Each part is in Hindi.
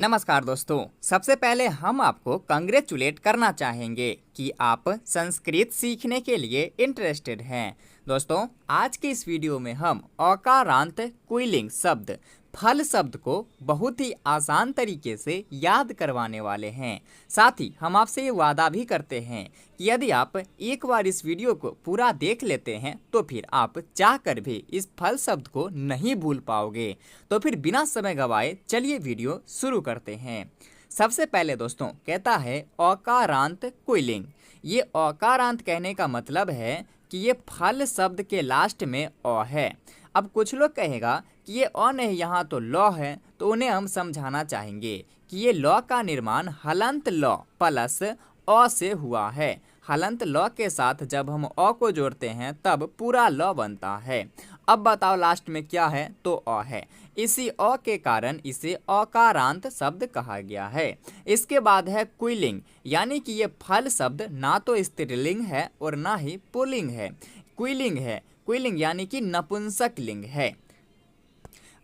नमस्कार दोस्तों। सबसे पहले हम आपको कंग्रेचुलेट करना चाहेंगे कि आप संस्कृत सीखने के लिए इंटरेस्टेड हैं। दोस्तों, आज के इस वीडियो में हम औकारांत पुल्लिंग शब्द फल शब्द को बहुत ही आसान तरीके से याद करवाने वाले हैं। साथ ही हम आपसे ये वादा भी करते हैं कि यदि आप एक बार इस वीडियो को पूरा देख लेते हैं तो फिर आप चाहकर भी इस फल शब्द को नहीं भूल पाओगे। तो फिर बिना समय गवाए चलिए वीडियो शुरू करते हैं। सबसे पहले दोस्तों कहता है औकारांत पुल्लिंग। ये औकारांत कहने का मतलब है कि ये फल शब्द के लास्ट में अ है। अब कुछ लोग कहेगा कि ये अ नहीं, यहाँ तो लॉ है, तो उन्हें हम समझाना चाहेंगे कि ये लॉ का निर्माण हलंत लॉ प्लस अ से हुआ है। हलंत लॉ के साथ जब हम अ को जोड़ते हैं तब पूरा लॉ बनता है। अब बताओ लास्ट में क्या है, तो अ है। इसी अ के कारण इसे औकारांत शब्द कहा गया है। इसके बाद है पुल्लिंग, यानी कि ये फल शब्द ना तो स्त्रीलिंग है और ना ही पुल्लिंग है, पुल्लिंग है। पुल्लिंग यानी कि नपुंसक लिंग है।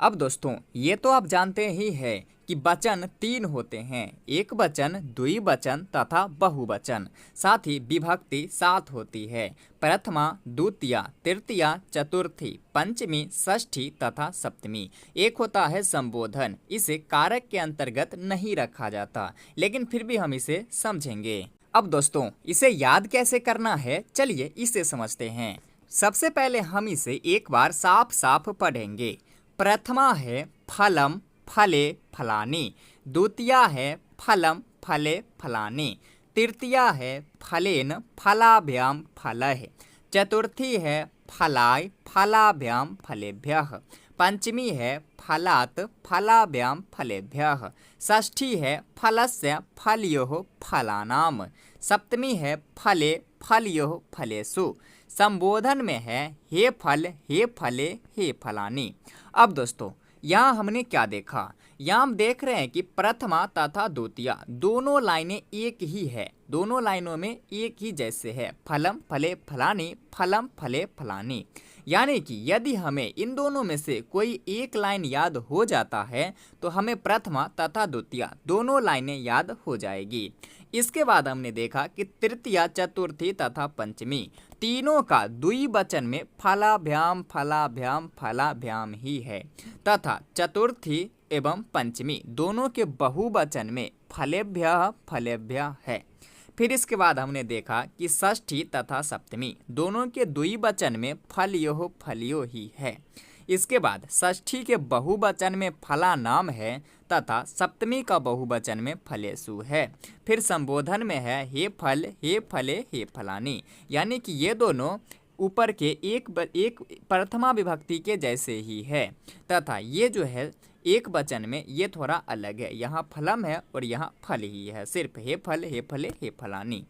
अब दोस्तों, ये तो आप जानते ही है कि वचन तीन होते हैं, एक वचन, द्विवचन तथा बहुवचन। साथ ही विभक्ति 7 होती है, प्रथमा, द्वितीया, तृतीया, चतुर्थी, पंचमी, षष्ठी तथा सप्तमी। एक होता है संबोधन, इसे कारक के अंतर्गत नहीं रखा जाता, लेकिन फिर भी हम इसे समझेंगे। अब दोस्तों, इसे याद कैसे करना है, चलिए इसे समझते हैं। सबसे पहले हम इसे एक बार साफ साफ पढ़ेंगे। प्रथमा है फलम फले फलानी, द्वितीया है फलम फले फलानी, तृतीया है फलेन फलाभ्याम फलः, चतुर्थी है फलाय फलाभ्याम फलेभ्यः, पंचमी है फलात् फलाभ्याम फलेभ्यः, षष्ठी है फलस्य फलयोः फलानाम, सप्तमी है फले फलयोः फलेषु, संबोधन में है हे फल हे फले हे फलानी। अब दोस्तों, यहाँ हमने क्या देखा, यहाँ हम देख रहे हैं कि प्रथमा तथा द्वितीया दोनों लाइनें एक ही है, दोनों लाइनों में एक ही जैसे है, फलम फले फलानी, फलम फले फलानी। यानी कि यदि हमें इन दोनों में से कोई एक लाइन याद हो जाता है तो हमें प्रथमा तथा द्वितीया दोनों लाइनें याद हो जाएगी। इसके बाद हमने देखा कि तृतीया, चतुर्थी तथा पंचमी तीनों का द्विवचन में फलाभ्याम फलाभ्याम फलाभ्याम ही है, तथा चतुर्थी एवं पंचमी दोनों के बहुवचन में फलेभ्यः फलेभ्यः है। फिर इसके बाद हमने देखा कि षष्ठी तथा सप्तमी दोनों के द्विवचन में फलयोः फलयो ही है। इसके बाद षष्ठी के बहुवचन में फला नाम है तथा सप्तमी का बहुवचन में फलेषु है। फिर संबोधन में है हे फल हे फले हे फलानी, यानी कि ये दोनों ऊपर के एक प्रथमा विभक्ति के जैसे ही है, तथा ये जो है एक वचन में ये थोड़ा अलग है, यहाँ फलम है और यहाँ फल ही है, सिर्फ हे फल हे फले हे फलानी।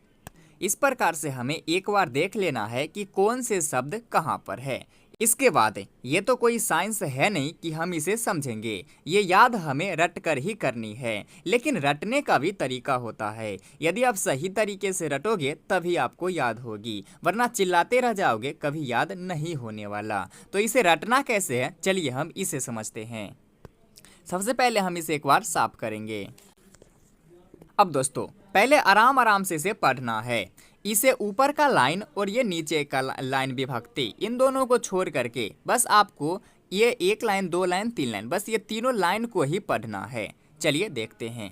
इस प्रकार से हमें एक बार देख लेना है कि कौन से शब्द कहाँ पर है। इसके बाद ये तो कोई साइंस है नहीं कि हम इसे समझेंगे, ये याद हमें रट कर ही करनी है, लेकिन रटने का भी तरीका होता है। यदि आप सही तरीके से रटोगे तभी आपको याद होगी, वरना चिल्लाते रह जाओगे, कभी याद नहीं होने वाला। तो इसे रटना कैसे है, चलिए हम इसे समझते हैं। सबसे पहले हम इसे एक बार साफ करेंगे। अब दोस्तों, पहले आराम आराम से इसे पढ़ना है। इसे ऊपर का लाइन और ये नीचे का लाइन विभक्ति, इन दोनों को छोड़ करके बस आपको ये एक लाइन, दो लाइन, तीन लाइन, बस ये तीनों लाइन को ही पढ़ना है। चलिए देखते हैं।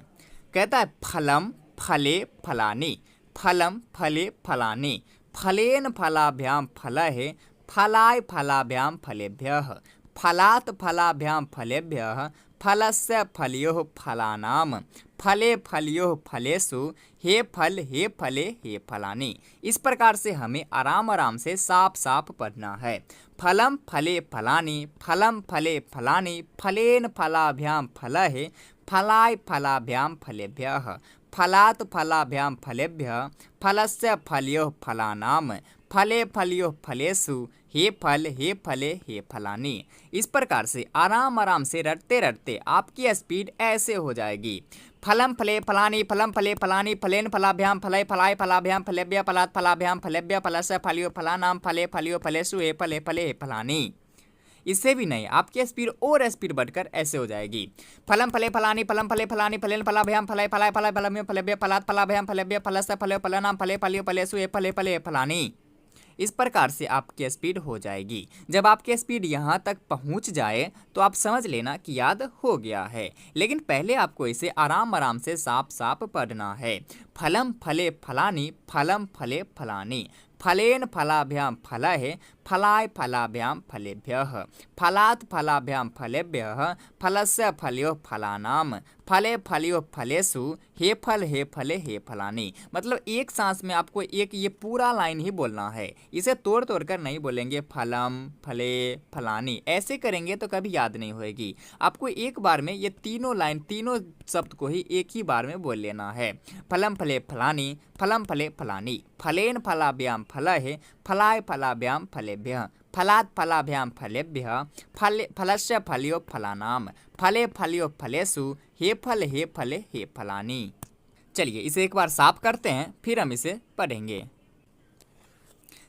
कहता है फलम फले फलानी, फलम फले फलानी, फलेन फलाभ्याम फलः, फलाय फलाभ्याम फलेभ्यः, फलात् फलाभ्याम फलेभ्यः, फलस्य फलयोः फलानाम, फले फलयोः फलेषु, हे फल हे फले हे फलानी। इस प्रकार से हमें आराम आराम से साफ साफ पढ़ना है। फलम फले फलानी, फलम फले फलानी, फलेन फलाभ्याम फलः, फलाय फलाभ्याम फलेभ्यः, फलात् फलाभ्याम फलेभ्यः, फलस्य फलयोः फलानाम, फले फलयोः फलेषु, हे फल हे फले हे फलानी। इस प्रकार से आराम आराम से रटते रटते आपकी स्पीड ऐसे हो जाएगी। फलम फले फलानी, फलम फले फलानी, फलेन फलाभ्याम फलय, फलाय फलाभ्याम फलेभ्यः, फलात् फलाभ्याम फलेभ्यः, फलस्य फलयोः फलानाम, फले फलयोः फलेषु, हे फल हे फले हे फलानी। इससे भी नहीं, आपकी स्पीड और स्पीड बढ़कर ऐसे हो जाएगी, फलम फले फलानी फलम फले फलानी फलेन फलाभ्याम फलाय फलाय फलाय फलम्य फलेभ्य फलात् फलाभ्याम फलेभ्य फलस्य फले फलनाम फले फलियो फलेषु ए फले फले फलानी। इस प्रकार से आपकी स्पीड हो जाएगी। जब आपकी स्पीड यहाँ तक पहुँच जाए तो आप समझ लेना कि याद हो गया है, लेकिन पहले आपको इसे आराम आराम से साफ साफ पढ़ना है। फलम फले फलानी फलम फले फलानी, फलेन फलाभ्याम फलः फलाय फलाभ्याम फलेभ्यः फलात् फलाभ्याम फलेभ्यः फलस्य फलयो फलानाम फले फलियो फलेषु हे फले हे फलानी। मतलब एक सांस में आपको एक ये पूरा लाइन ही बोलना है, इसे तोड़ तोड़ कर नहीं बोलेंगे फलम फले फलानी, ऐसे करेंगे तो कभी याद नहीं होएगी। आपको एक बार में ये तीनों लाइन तीनों शब्द को ही एक ही बार में बोल लेना है। फलम फले फलानी फलम फले फलानी, फलेन फलाभ्याम फलः फलाय फलाभ्याम फलेभ्यः फलात् फलाभ्याम फलेभ्यः फलस्य फलियो फलानाम फले फलियो फलेषु हे फले हे फलानी। चलिए इसे एक बार साफ करते हैं, फिर हम इसे पढ़ेंगे।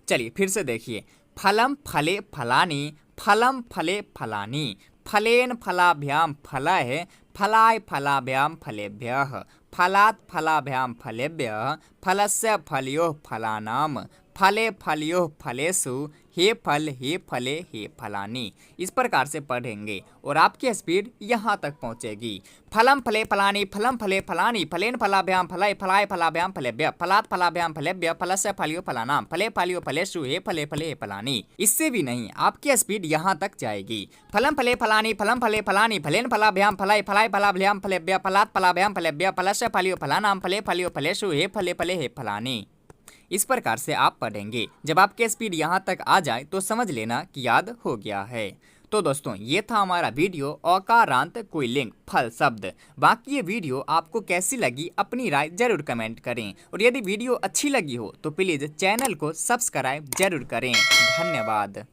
चलिए फिर से देखिए, फलम फले फलानी फलम फले फलानी, फलेन फलाभ्याम फलः फलाय फलाभ्याम फलेभ्यः फलात् फलाभ्याम फलेभ्यः फलस्य फलियो फलानाम फले फलियो फलेषु हे फले हे फलानी। इस प्रकार से पढ़ेंगे और आपकी स्पीड यहाँ तक पहुँचेगी। फलम फले फलानी फलम फले फलानी फलेन फलाभ्याम फलाय फलाय फलाभ्याम फलेभ्यः फलात् फलाभ्याम फलेभ्यः फलस्य फलियो फलानाम फले फलियो फलेषु हे फले हे फलानी। इससे भी नहीं, आपकी स्पीड यहाँ तक जाएगी। फलम फले फलानी फलम फले फलानी फलेन फलाभ्याम फलाय फलाय फलाभ्याम फलेभ्यः फलात् फलाभ्याम फलेभ्यः फलस्य फलियो फलानाम फले फलियो फलेषु हे फले हे फलानी। इस प्रकार से आप पढ़ेंगे। जब आपकी स्पीड यहाँ तक आ जाए तो समझ लेना कि याद हो गया है। तो दोस्तों ये था हमारा वीडियो औकारांत कुइलिंग फल शब्द। बाकी ये वीडियो आपको कैसी लगी अपनी राय जरूर कमेंट करें, और यदि वीडियो अच्छी लगी हो तो प्लीज़ चैनल को सब्सक्राइब जरूर करें। धन्यवाद।